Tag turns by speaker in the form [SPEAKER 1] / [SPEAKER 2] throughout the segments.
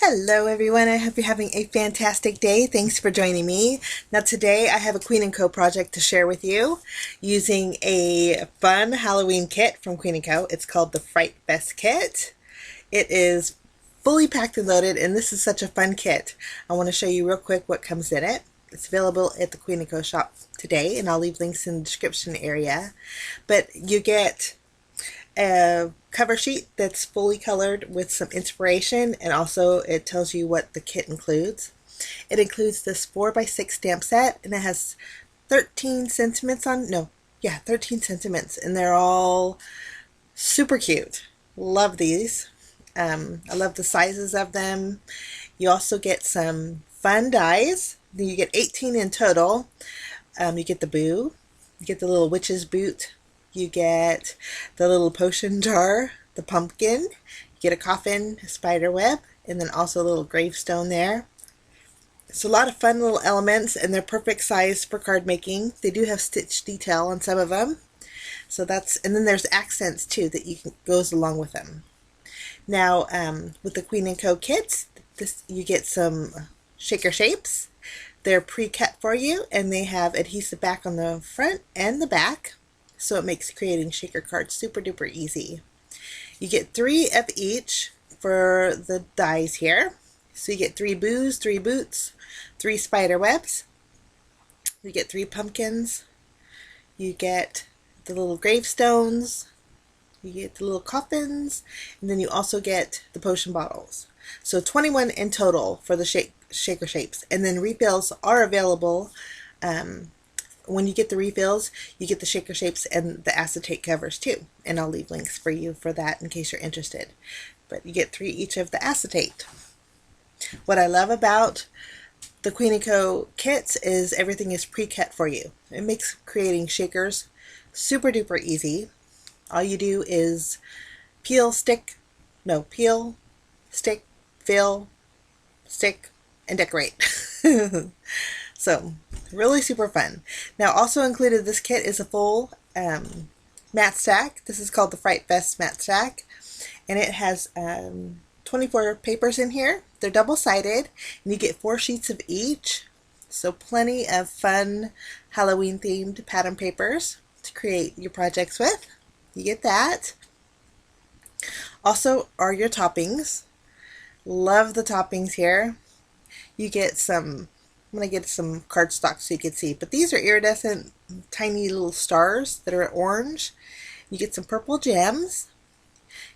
[SPEAKER 1] Hello everyone, I hope you're having a fantastic day. Thanks for joining me. Now today I have a Queen & Co project to share with you using a fun Halloween kit from Queen & Co. It's called the Fright Fest kit. It is fully packed and loaded, and this is such a fun kit. I want to show you real quick what comes in it. It's available at the Queen & Co shop today, and I'll leave links in the description area. But you get a cover sheet that's fully colored with some inspiration, and also it tells you what the kit includes. It includes this 4x6 stamp set, and it has 13 sentiments on, 13 sentiments, and they're all super cute. Love these. I love the sizes of them. You also get some fun dies. You get 18 in total. You get the Boo, you get the little witch's boot, you get the little potion jar, the pumpkin, you get a coffin, a spider web, and then also a little gravestone there. It's a lot of fun little elements, and they're perfect size for card making. They do have stitch detail on some of them. So and then there's accents too that goes along with them. Now, with the Queen & Co kits, you get some shaker shapes. They're pre-cut for you, and they have adhesive back on the front and the back, so it makes creating shaker cards super duper easy. You get 3 of each for the dies here. So you get 3 boos, 3 boots, 3 spider webs. You get 3 pumpkins. You get the little gravestones. You get the little coffins, and then you also get the potion bottles. So 21 in total for the shaker shapes, and then refills are available. When you get the refills, you get the shaker shapes and the acetate covers too, and I'll leave links for you for that in case you're interested. But you get 3 each of the acetate. What I love about the Queen & Co kits is everything is pre-cut for you. It makes creating shakers super duper easy. All you do is peel, stick, fill, stick, and decorate. So really super fun. Now also included this kit is a full mat stack. This is called the Fright Fest mat stack, and it has 24 papers in here. They're double-sided, and you get 4 sheets of each. So plenty of fun Halloween themed pattern papers to create your projects with. You get that. Also are your toppings. Love the toppings here. You get some, I'm going to get some cardstock so you can see, but these are iridescent tiny little stars that are orange. You get some purple gems.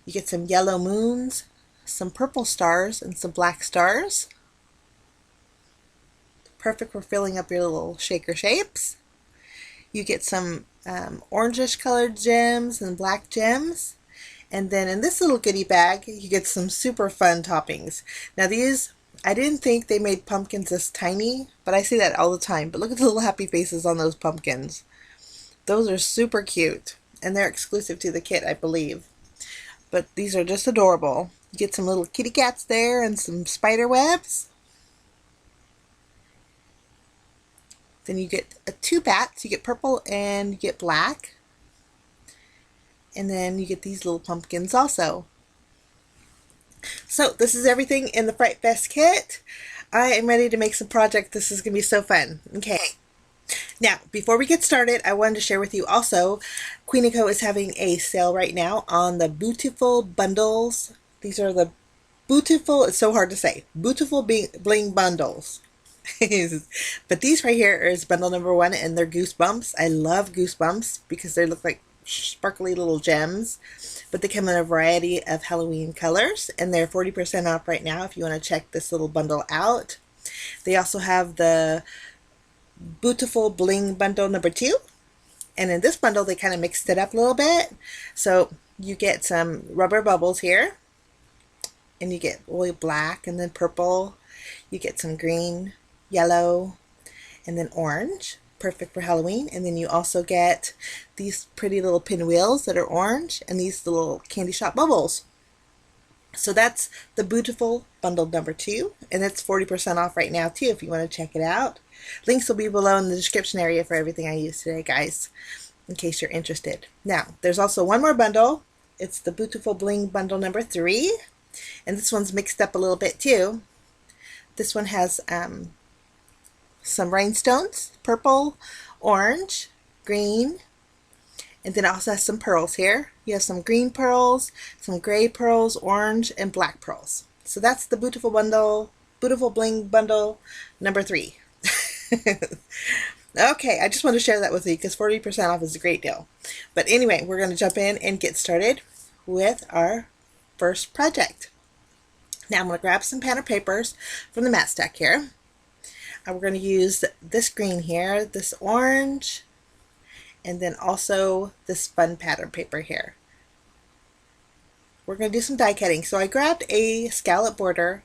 [SPEAKER 1] You get some yellow moons, some purple stars, and some black stars. Perfect for filling up your little shaker shapes. You get some orangish colored gems and black gems. And then in this little goodie bag, you get some super fun toppings. Now these, I didn't think they made pumpkins this tiny, but I see that all the time. But look at the little happy faces on those pumpkins. Those are super cute, and they're exclusive to the kit, I believe. But these are just adorable. You get some little kitty cats there and some spider webs. Then you get 2 bats. You get purple and you get black. And then you get these little pumpkins also. So this is everything in the Fright Fest kit. I am ready to make some project. This is going to be so fun. Okay. Now, before we get started, I wanted to share with you also, Queen & Co is having a sale right now on the Boo-T-Ful bundles. These are the Boo-T-Ful, it's so hard to say, Boo-T-Ful Bling bundles. But these right here is bundle number 1, and they're goosebumps. I love goosebumps because they look like sparkly little gems, but they come in a variety of Halloween colors, and they're 40% off right now if you want to check this little bundle out. They also have the Boo-T-Ful Bling bundle number 2, and in this bundle they kind of mixed it up a little bit. So you get some rubber bubbles here, and you get really black and then purple. You get some green, yellow, and then orange. Perfect for Halloween. And then you also get these pretty little pinwheels that are orange, and these little candy shop bubbles. So that's the Boo-T-Ful bundle number 2, and it's 40% off right now too if you want to check it out. Links will be below in the description area for everything I use today, guys, in case you're interested. Now, there's also one more bundle. It's the Boo-T-Ful Bling bundle number 3. And this one's mixed up a little bit too. This one has some rhinestones, purple, orange, green, and then it also has some pearls here. You have some green pearls, some gray pearls, orange, and black pearls. So that's the Boo-T-Ful bundle, Boo-T-Ful Bling bundle number 3. Okay, I just want to share that with you because 40% off is a great deal. But anyway, we're going to jump in and get started with our first project. Now I'm going to grab some pattern papers from the mat stack here. And we're going to use this green here, this orange, and then also this fun pattern paper here. We're going to do some die cutting. So I grabbed a scallop border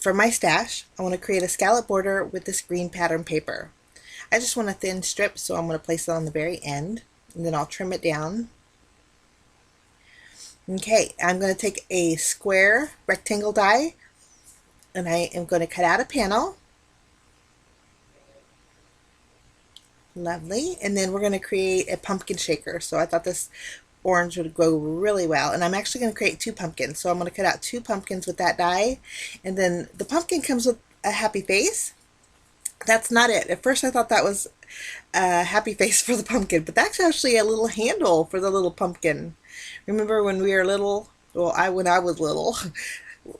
[SPEAKER 1] from my stash. I want to create a scallop border with this green pattern paper. I just want a thin strip, so I'm going to place it on the very end, and then I'll trim it down. Okay, I'm going to take a square rectangle die, and I am going to cut out a panel. Lovely. And then we're going to create a pumpkin shaker. So I thought this orange would go really well. And I'm actually going to create 2 pumpkins. So I'm going to cut out 2 pumpkins with that die. And then the pumpkin comes with a happy face. That's not it. At first I thought that was a happy face for the pumpkin, but that's actually a little handle for the little pumpkin. Remember when we were little? Well, when I was little,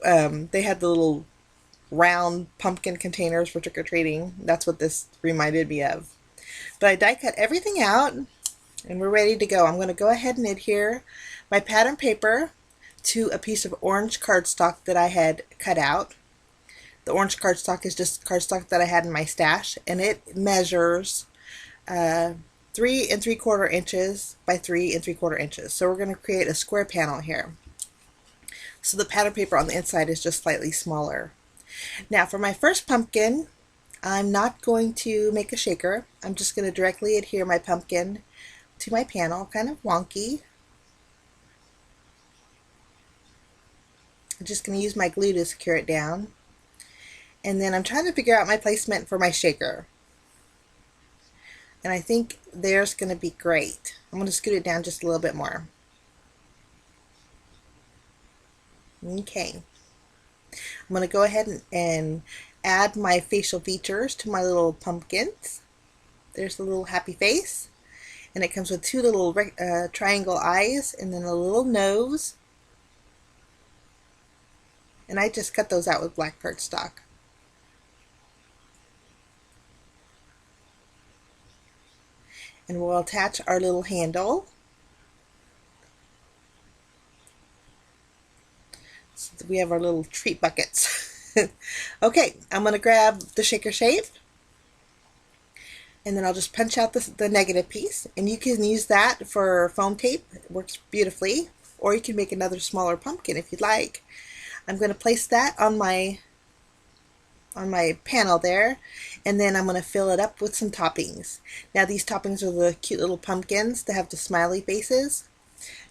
[SPEAKER 1] they had the little round pumpkin containers for trick-or-treating. That's what this reminded me of. But I die cut everything out and we're ready to go. I'm going to go ahead and adhere my pattern paper to a piece of orange cardstock that I had cut out. The orange cardstock is just cardstock that I had in my stash, and it measures 3 3/4 inches by 3 3/4 inches. So we're going to create a square panel here. So the pattern paper on the inside is just slightly smaller. Now for my first pumpkin, I'm not going to make a shaker. I'm just going to directly adhere my pumpkin to my panel, kind of wonky. I'm just going to use my glue to secure it down. And then I'm trying to figure out my placement for my shaker. And I think there's going to be great. I'm going to scoot it down just a little bit more. Okay. I'm going to go ahead and add my facial features to my little pumpkins. There's the little happy face. And it comes with 2 little triangle eyes and then a little nose. And I just cut those out with black cardstock. And we'll attach our little handle. So that we have our little treat buckets. Okay, I'm going to grab the shaker shape. And then I'll just punch out the negative piece. And you can use that for foam tape. It works beautifully. Or you can make another smaller pumpkin if you'd like. I'm going to place that on my panel there, and then I'm going to fill it up with some toppings. Now these toppings are the cute little pumpkins that have the smiley faces.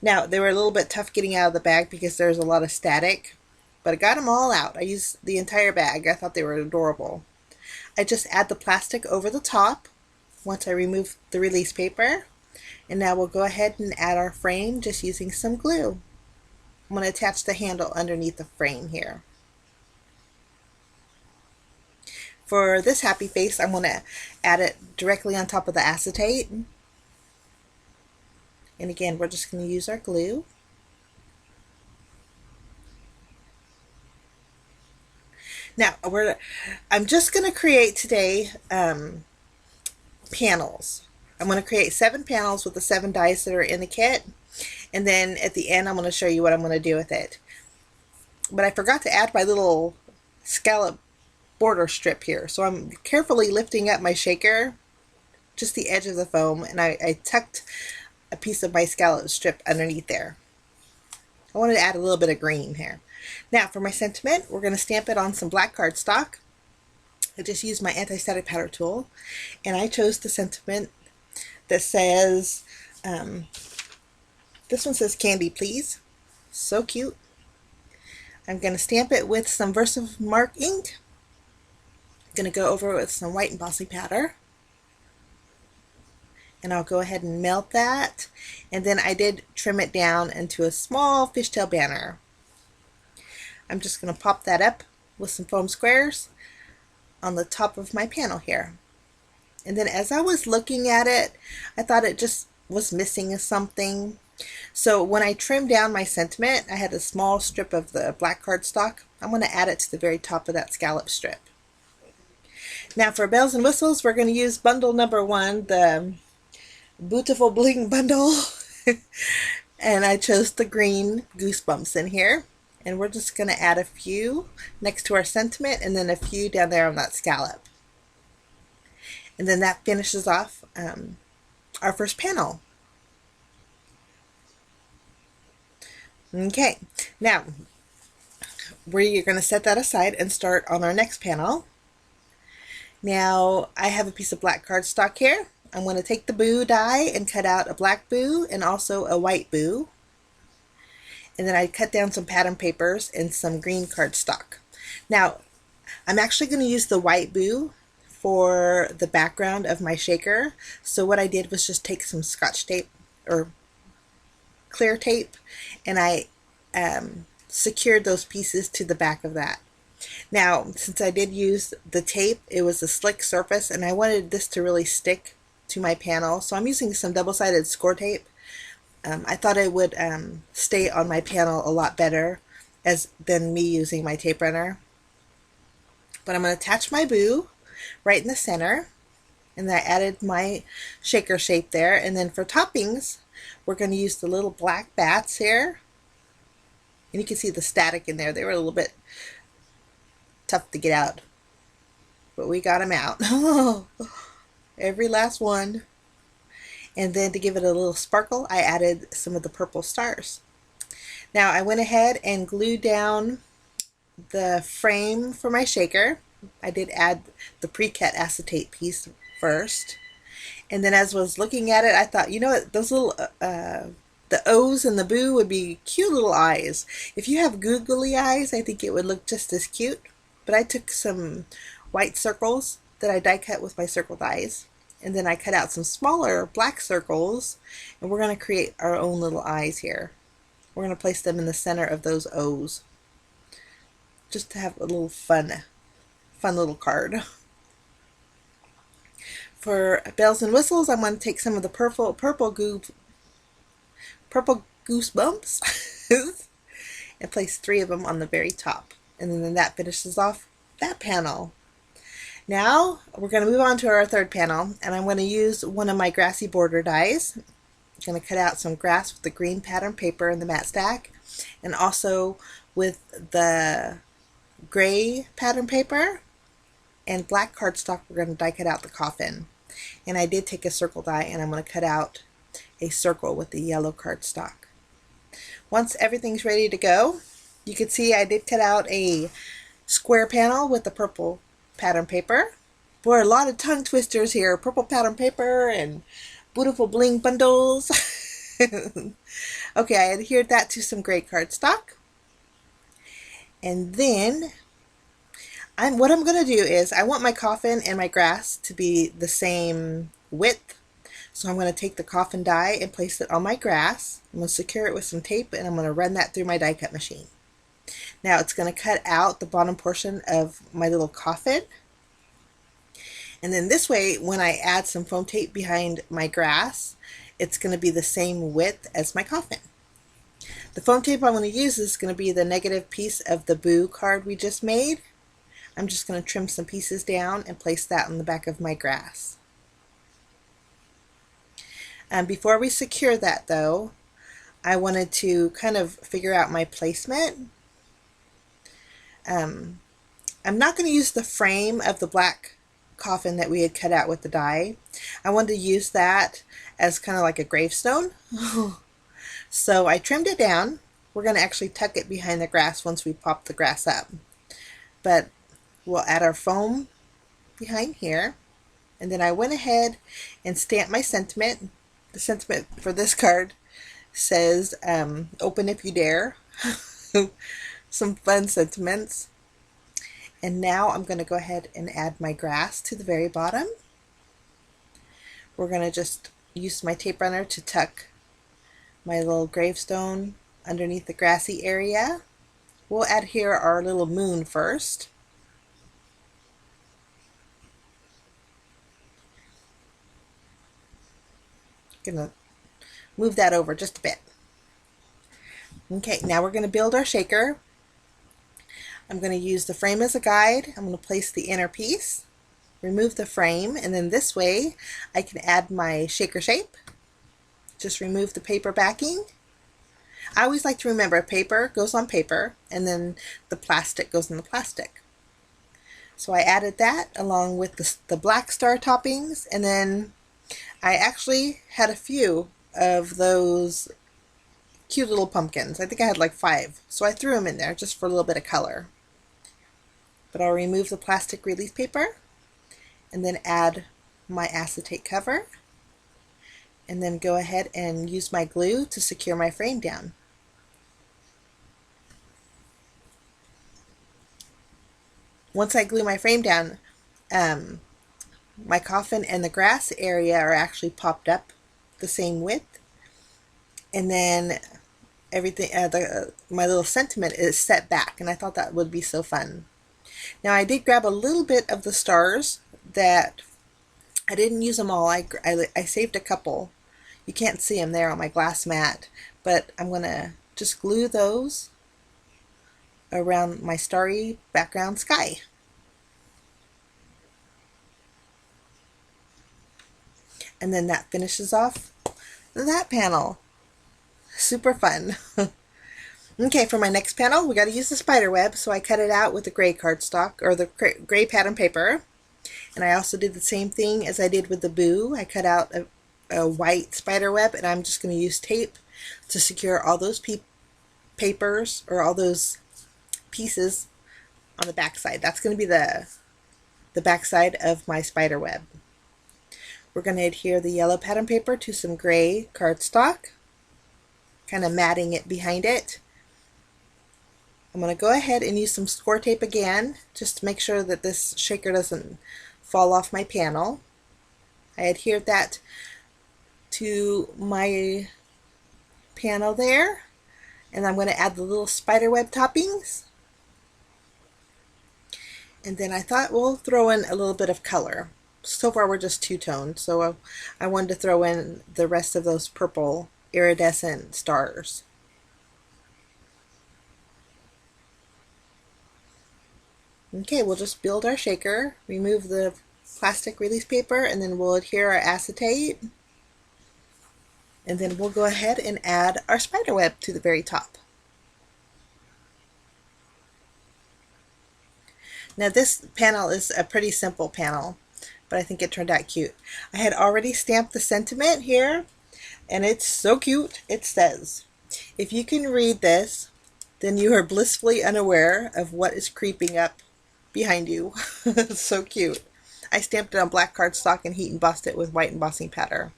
[SPEAKER 1] Now they were a little bit tough getting out of the bag because there's a lot of static, but I got them all out. I used the entire bag. I thought they were adorable. I just add the plastic over the top once I remove the release paper, and now we'll go ahead and add our frame just using some glue. I'm going to attach the handle underneath the frame here. For this happy face, I'm going to add it directly on top of the acetate. And again, we're just going to use our glue. Now, I'm just going to create today panels. I'm going to create 7 panels with the 7 dies that are in the kit. And then at the end, I'm going to show you what I'm going to do with it. But I forgot to add my little scallop border strip here. So I'm carefully lifting up my shaker, just the edge of the foam, and I tucked a piece of my scallop strip underneath there. I wanted to add a little bit of green here. Now for my sentiment, we're going to stamp it on some black cardstock. I just used my anti-static powder tool, and I chose the sentiment that says, this one says candy please. So cute. I'm going to stamp it with some Versamark ink. I'm going to go over it with some white embossing powder. And I'll go ahead and melt that. And then I did trim it down into a small fishtail banner. I'm just going to pop that up with some foam squares on the top of my panel here. And then as I was looking at it, I thought it just was missing something. So when I trimmed down my sentiment, I had a small strip of the black cardstock. I'm going to add it to the very top of that scallop strip. Now for bells and whistles, we're going to use bundle number 1, the Boo-T-Ful bling bundle. And I chose the green goosebumps in here. And we're just going to add a few next to our sentiment and then a few down there on that scallop. And then that finishes off our first panel. Okay, now we're going to set that aside and start on our next panel. Now I have a piece of black cardstock here. I'm going to take the Boo die and cut out a black Boo and also a white Boo. And then I cut down some pattern papers and some green cardstock. Now I'm actually going to use the white Boo for the background of my shaker. So what I did was just take some Scotch tape or clear tape and I secured those pieces to the back of that. Now since I did use the tape, it was a slick surface and I wanted this to really stick to my panel, so I'm using some double-sided score tape. I thought it would stay on my panel a lot better than me using my tape runner. But I'm going to attach my Boo right in the center, and then I added my shaker shape there. And then for toppings, we're going to use the little black bats here, and you can see the static in there. They were a little bit tough to get out, but we got them out. Every last one. And then to give it a little sparkle, I added some of the purple stars. Now I went ahead and glued down the frame for my shaker. I did add the pre-cut acetate piece first. And then as I was looking at it, I thought, you know what, those little, the O's and the Boo would be cute little eyes. If you have googly eyes, I think it would look just as cute. But I took some white circles that I die cut with my circle dies. And then I cut out some smaller black circles, and we're going to create our own little eyes here. We're going to place them in the center of those O's, just to have a little fun little card. For bells and whistles, I'm going to take some of the purple goosebumps and place 3 of them on the very top. And then that finishes off that panel. Now we're going to move on to our third panel, and I'm going to use one of my grassy border dies. I'm going to cut out some grass with the green pattern paper in the mat stack, and also with the gray pattern paper and black cardstock. We're going to die cut out the coffin. And I did take a circle die, and I'm going to cut out a circle with the yellow cardstock. Once everything's ready to go, you can see I did cut out a square panel with the purple pattern paper. Boy, a lot of tongue twisters here. Purple pattern paper and beautiful bling bundles. Okay, I adhered that to some gray cardstock. And then what I'm going to do is I want my coffin and my grass to be the same width. So I'm going to take the coffin die and place it on my grass. I'm going to secure it with some tape, and I'm going to run that through my die cut machine. Now it's going to cut out the bottom portion of my little coffin. And then this way, when I add some foam tape behind my grass, it's going to be the same width as my coffin. The foam tape I'm going to use is going to be the negative piece of the Boo card we just made. I'm just going to trim some pieces down and place that on the back of my grass. Before we secure that though, I wanted to kind of figure out my placement. I'm not going to use the frame of the black coffin that we had cut out with the die. I wanted to use that as kind of like a gravestone. So I trimmed it down. We're going to actually tuck it behind the grass once we pop the grass up. But we'll add our foam behind here. And then I went ahead and stamped my sentiment. The sentiment for this card says, open if you dare. Some fun sentiments. And now I'm going to go ahead and add my grass to the very bottom. We're going to just use my tape runner to tuck my little gravestone underneath the grassy area. we'll adhere our little moon first. Gonna move that over just a bit. Okay, now we're going to build our shaker. I'm going to use the frame as a guide. I'm going to place the inner piece, remove the frame, and then this way I can add my shaker shape. Just remove the paper backing. I always like to remember paper goes on paper and then the plastic goes in the plastic. So I added that along with the black star toppings, and then I actually had a few of those cute little pumpkins. I think I had like 5, so I threw them in there just for a little bit of color. But I'll remove the plastic release paper and then add my acetate cover, and then go ahead and use my glue to secure my frame down. Once I glue my frame down, my coffin and the grass area are actually popped up the same width, and then everything, my little sentiment is set back, and I thought that would be so fun. Now I did grab a little bit of the stars that I didn't use them all. I saved a couple. You can't see them there on my glass mat, but I'm going to just glue those around my starry background sky. And then that finishes off that panel. Super fun. Okay, for my next panel, we got to use the spider web, so I cut it out with the gray cardstock, or the gray pattern paper. And I also did the same thing as I did with the Boo. I cut out a white spider web, and I'm just going to use tape to secure all those papers, or all those pieces on the back side. That's going to be the back side of my spider web. We're going to adhere the yellow pattern paper to some gray cardstock, kind of matting it behind it. I'm going to go ahead and use some score tape again, just to make sure that this shaker doesn't fall off my panel. I adhered that to my panel there, and I'm going to add the little spider web toppings. And then I thought we'll throw in a little bit of color. So far we're just two-toned, so I wanted to throw in the rest of those purple iridescent stars. Okay, we'll just build our shaker, remove the plastic release paper, and then we'll adhere our acetate. And then we'll go ahead and add our spider web to the very top. Now this panel is a pretty simple panel, but I think it turned out cute. I had already stamped the sentiment here, and it's so cute. It says, "If you can read this, then you are blissfully unaware of what is creeping up behind you." It's so cute. I stamped it on black cardstock and heat embossed it with white embossing powder.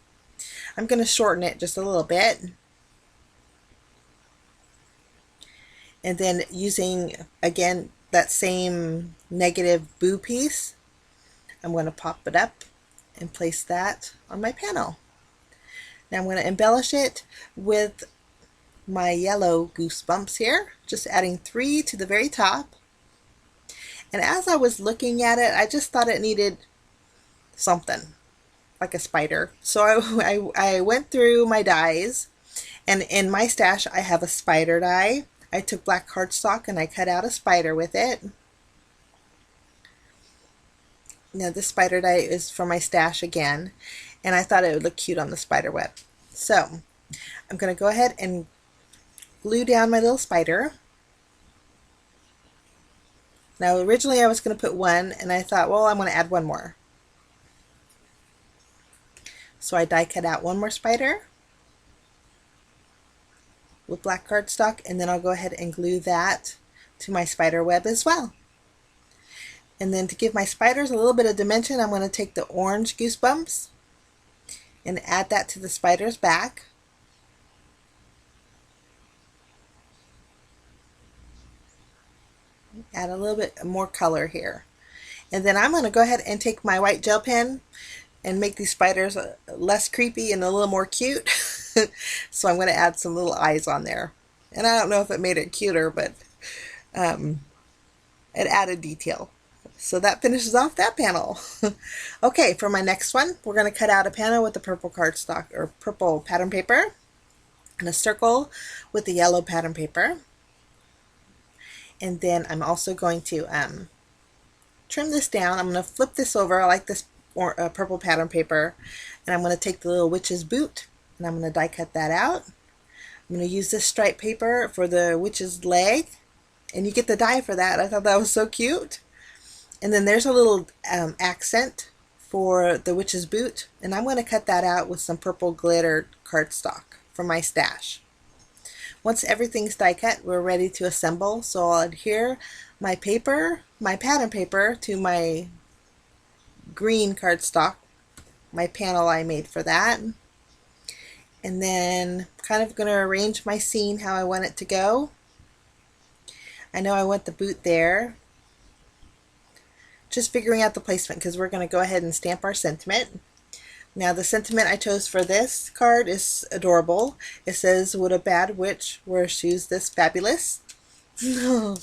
[SPEAKER 1] I'm going to shorten it just a little bit. And then using, again, that same negative Boo piece, I'm going to pop it up and place that on my panel. Now I'm going to embellish it with my yellow goosebumps here, just adding 3 to the very top. And as I was looking at it, I just thought it needed something, like a spider. So I went through my dies, and in my stash I have a spider die. I took black cardstock and I cut out a spider with it. Now this spider die is from my stash again, and I thought it would look cute on the spider web. So I'm going to go ahead and glue down my little spider. Now originally I was going to put 1, and I thought, well, I'm going to add 1 more. So I die cut out 1 more spider with black cardstock, and then I'll go ahead and glue that to my spider web as well. And then to give my spiders a little bit of dimension, I'm going to take the orange goosebumps and add that to the spider's back. Add a little bit more color here. And then I'm going to go ahead and take my white gel pen and make these spiders less creepy and a little more cute. So I'm going to add some little eyes on there. And I don't know if it made it cuter, but an added detail. So that finishes off that panel. Okay, for my next one, we're going to cut out a panel with the purple cardstock or purple pattern paper and a circle with the yellow pattern paper. And then I'm also going to trim this down. I'm going to flip this over. I like this purple pattern paper, and I'm going to take the little witch's boot and I'm going to die cut that out. I'm going to use this stripe paper for the witch's leg, and you get the die for that. I thought that was so cute. And then there's a little accent for the witch's boot, and I'm going to cut that out with some purple glitter cardstock from my stash. Once everything's die cut, we're ready to assemble. So I'll adhere my paper, my pattern paper, to my green cardstock, my panel I made for that. And then kind of going to arrange my scene how I want it to go. I know I want the boot there. Just figuring out the placement, because we're going to go ahead and stamp our sentiment. Now the sentiment I chose for this card is adorable. It says, "Would a bad witch wear shoes this fabulous?" So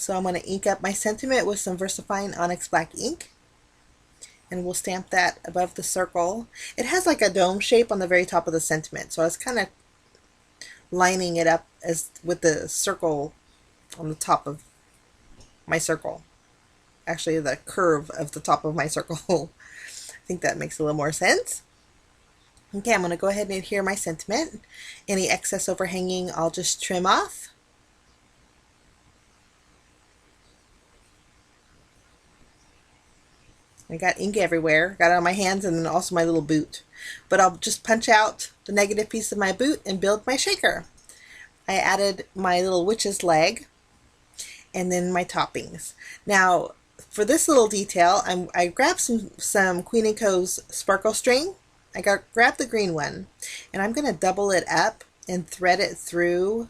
[SPEAKER 1] I'm going to ink up my sentiment with some VersaFine Onyx Black ink. And we'll stamp that above the circle. It has like a dome shape on the very top of the sentiment, so I was kind of lining it up as with the circle on the top of my circle. Actually, the curve of the top of my circle. I think that makes a little more sense. Okay, I'm going to go ahead and adhere my sentiment. Any excess overhanging I'll just trim off. I got ink everywhere, got it on my hands and then also my little boot. But I'll just punch out the negative piece of my boot and build my shaker. I added my little witch's leg and then my toppings. Now, for this little detail, I grabbed some Queen & Co.'s sparkle string. I grabbed the green one, and I'm going to double it up and thread it through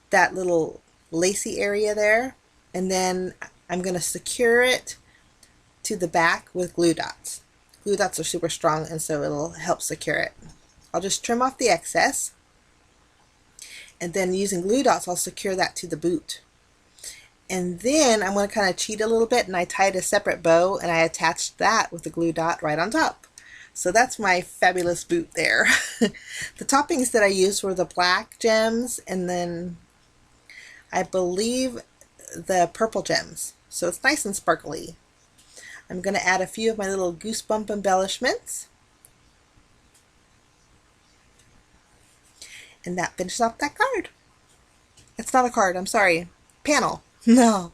[SPEAKER 1] that little lacy area there. And then I'm going to secure it to the back with glue dots. Glue dots are super strong, and so it'll help secure it. I'll just trim off the excess, and then using glue dots I'll secure that to the boot. And then I'm going to kind of cheat a little bit, and I tied a separate bow and I attached that with the glue dot right on top. So that's my fabulous boot there. The toppings that I used were the black gems and then I believe the purple gems. So it's nice and sparkly. I'm going to add a few of my little goosebump embellishments. And that finishes off that card. It's not a card, I'm sorry. Panel. No.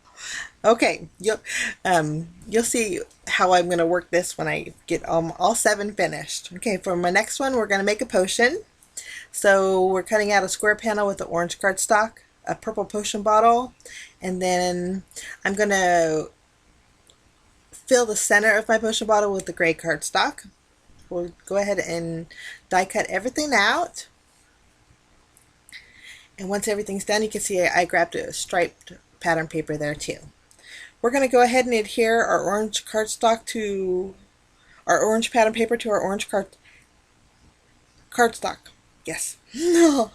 [SPEAKER 1] Okay, you'll see how I'm going to work this when I get all 7 finished. Okay, for my next one, we're going to make a potion. So we're cutting out a square panel with the orange cardstock, a purple potion bottle, and then I'm going to fill the center of my potion bottle with the gray cardstock. We'll go ahead and die cut everything out. And once everything's done, you can see I grabbed a striped pattern paper there too. We're going to go ahead and adhere our orange cardstock to our orange pattern paper to our orange cardstock. Yes. No.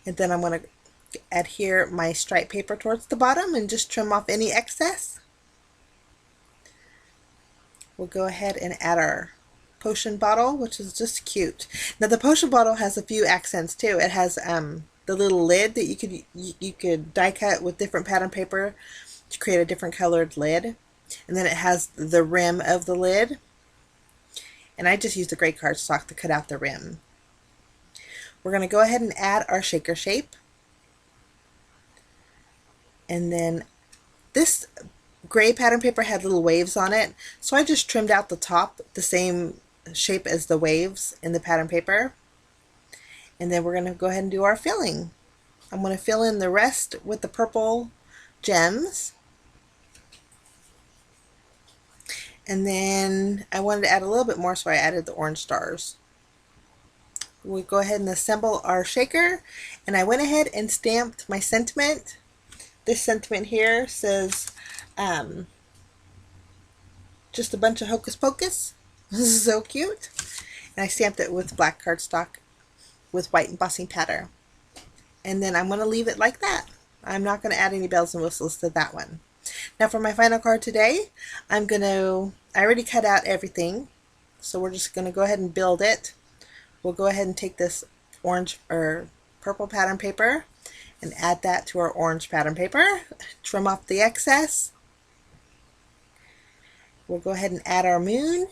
[SPEAKER 1] And then I'm going to adhere my striped paper towards the bottom and just trim off any excess. We'll go ahead and add our potion bottle, which is just cute. Now the potion bottle has a few accents too. It has the little lid that you could die cut with different pattern paper to create a different colored lid, and then it has the rim of the lid, and I just used the gray cardstock to cut out the rim. We're going to go ahead and add our shaker shape, and then this gray pattern paper had little waves on it, so I just trimmed out the top the same shape as the waves in the pattern paper. And then we're going to go ahead and do our filling. I'm going to fill in the rest with the purple gems. And then I wanted to add a little bit more, so I added the orange stars. We'll go ahead and assemble our shaker, and I went ahead and stamped my sentiment. This sentiment here says just a bunch of hocus pocus. This is so cute. And I stamped it with black cardstock with white embossing pattern. and then I'm going to leave it like that. I'm not going to add any bells and whistles to that one. Now for my final card today, I already cut out everything, so we're just going to go ahead and build it. We'll go ahead and take this orange or purple pattern paper and add that to our orange pattern paper. Trim off the excess. We'll go ahead and add our moon.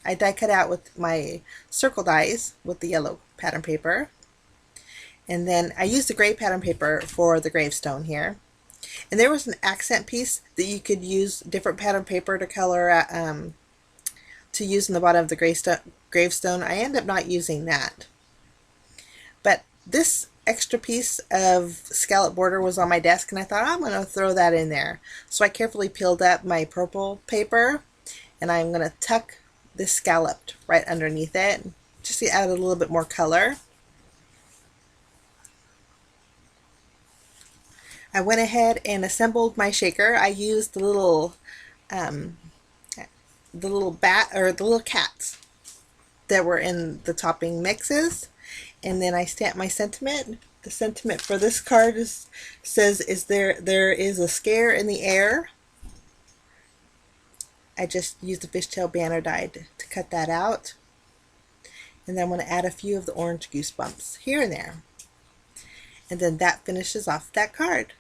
[SPEAKER 1] I die cut out with my circle dies with the yellow pattern paper. And then I used the gray pattern paper for the gravestone here. And there was an accent piece that you could use different pattern paper to color to use in the bottom of the gravestone. I end up not using that. But this extra piece of scallop border was on my desk, and I thought, I'm going to throw that in there. So I carefully peeled up my purple paper, and I'm going to tuck this scalloped right underneath it, just to add a little bit more color. I went ahead and assembled my shaker. I used the little cats that were in the topping mixes, and then I stamped my sentiment. The sentiment for this card says, there is a scare in the air. I just used a fishtail banner die to cut that out, and then I'm going to add a few of the orange goosebumps here and there, and then that finishes off that card.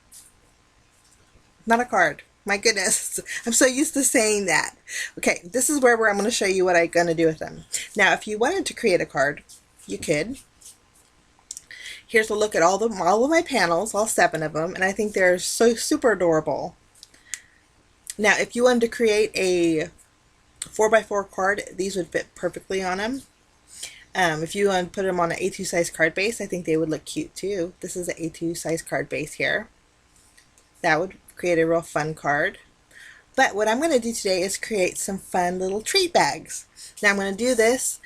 [SPEAKER 1] Not a card. My goodness, I'm so used to saying that. Okay, this is where I'm going to show you what I'm going to do with them. Now, if you wanted to create a card, you could. Here's a look at all of my panels, all 7 of them, and I think they're so super adorable. Now, if you wanted to create a 4x4 card, these would fit perfectly on them. If you want to put them on an A2 size card base, I think they would look cute too. This is an A2 size card base here. That would create a real fun card. But what I'm going to do today is create some fun little treat bags. Now I'm going to do this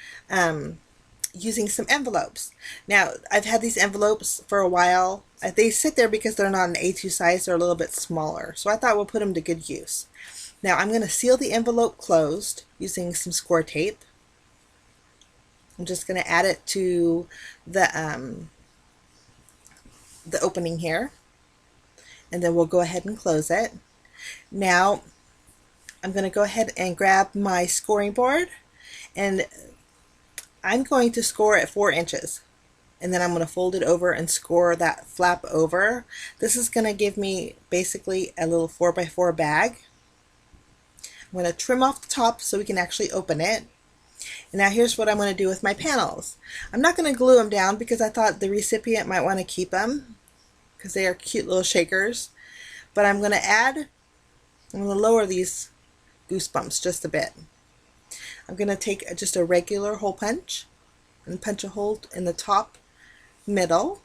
[SPEAKER 1] using some envelopes. Now I've had these envelopes for a while. They sit there because they're not an A2 size, they're a little bit smaller. So I thought we'll put them to good use. Now I'm going to seal the envelope closed using some score tape. I'm just going to add it to the opening here, and then we'll go ahead and close it. Now I'm going to go ahead and grab my scoring board, and I'm going to score at 4 inches, and then I'm going to fold it over and score that flap over. This is going to give me basically a little 4x4 bag. I'm going to trim off the top so we can actually open it. And now here's what I'm going to do with my panels. I'm not going to glue them down because I thought the recipient might want to keep them because they are cute little shakers. But I'm going to lower these goosebumps just a bit. I'm going to take just a regular hole punch and punch a hole in the top middle.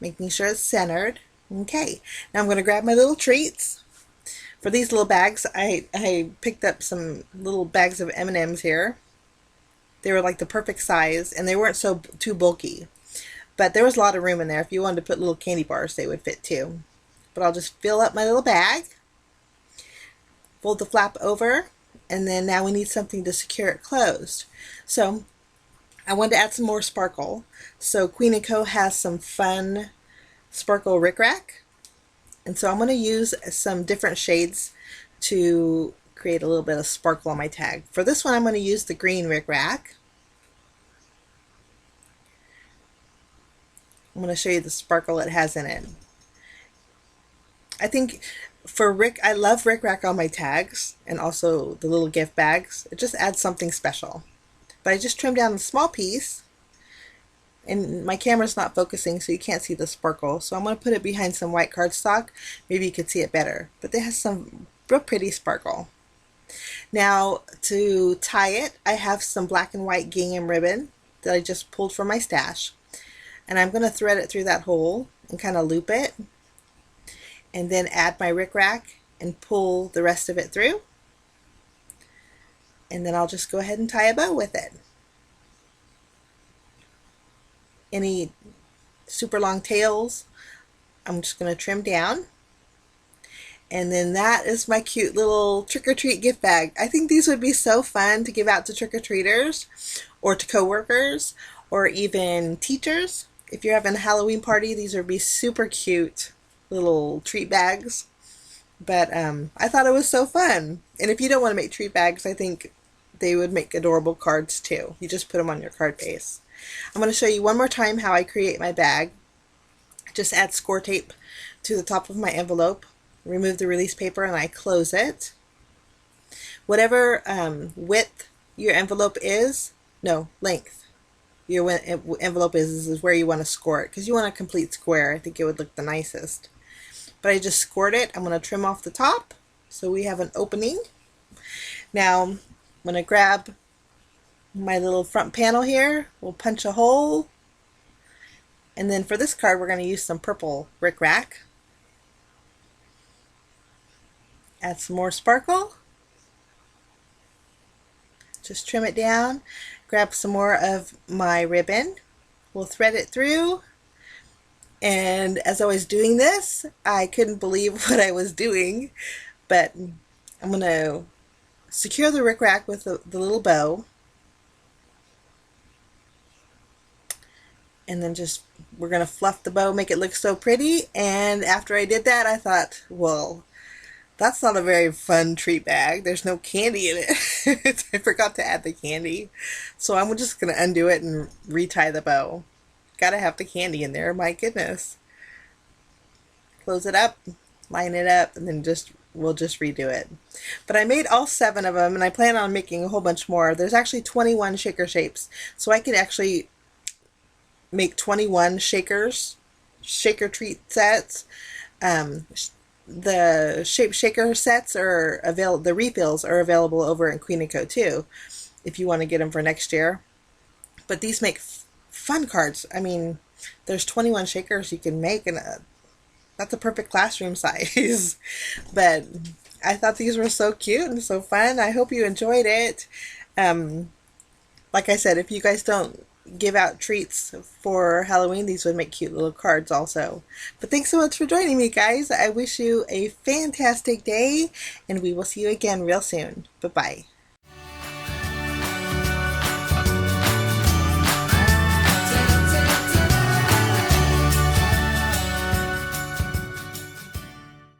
[SPEAKER 1] Making sure it's centered. Okay, now I'm going to grab my little treats. For these little bags, I picked up some little bags of M&Ms here. They were like the perfect size, and they weren't too bulky. But there was a lot of room in there. If you wanted to put little candy bars, they would fit too. But I'll just fill up my little bag, fold the flap over, and then now we need something to secure it closed. So I wanted to add some more sparkle. So Queen & Co. has some fun sparkle rickrack. And so I'm going to use some different shades to create a little bit of sparkle on my tag. For this one, I'm going to use the green rickrack. I'm going to show you the sparkle it has in it. I think I love rickrack on my tags and also the little gift bags. It just adds something special. But I just trimmed down a small piece, and my camera's not focusing so you can't see the sparkle. So I'm going to put it behind some white cardstock. Maybe you could see it better. But it has some real pretty sparkle. Now to tie it, I have some black and white gingham ribbon that I just pulled from my stash. And I'm going to thread it through that hole and kind of loop it. And then add my rickrack and pull the rest of it through. And then I'll just go ahead and tie a bow with it. Any super long tails, I'm just going to trim down. And then that is my cute little trick-or-treat gift bag. I think these would be so fun to give out to trick-or-treaters or to coworkers or even teachers. If you're having a Halloween party, these would be super cute little treat bags. But I thought it was so fun. And if you don't want to make treat bags, I think they would make adorable cards too. You just put them on your card base. I'm going to show you one more time how I create my bag. Just add score tape to the top of my envelope. Remove the release paper and I close it. Whatever width your envelope is, no, length your envelope is where you want to score it, because you want a complete square. I think it would look the nicest. But I just scored it. I'm going to trim off the top so we have an opening. Now I'm going to grab my little front panel here. We'll punch a hole. And then for this card we're going to use some purple rickrack. Add some more sparkle. Just trim it down. Grab some more of my ribbon. We'll thread it through. And as I was doing this, I couldn't believe what I was doing. But I'm going to secure the rickrack with the little bow. And then we're going to fluff the bow, make it look so pretty. And after I did that, I thought, well, that's not a very fun treat bag. There's no candy in it. I forgot to add the candy. So I'm just going to undo it and retie the bow. Gotta have the candy in there, my goodness. Close it up, line it up, and then we'll just redo it. But I made all 7 of them, and I plan on making a whole bunch more. There's actually 21 shaker shapes. So I could actually make 21 shaker treat sets. The shape shaker sets are available. The refills are available over in Queen & Co too, if you want to get them for next year. But these make fun cards. I mean, there's 21 shakers you can make, and that's a perfect classroom size. But I thought these were so cute and so fun. I hope you enjoyed it. Like I said, if you guys don't give out treats for Halloween, these would make cute little cards also. But thanks so much for joining me, guys. I wish you a fantastic day, and we will see you again real soon. Bye-bye.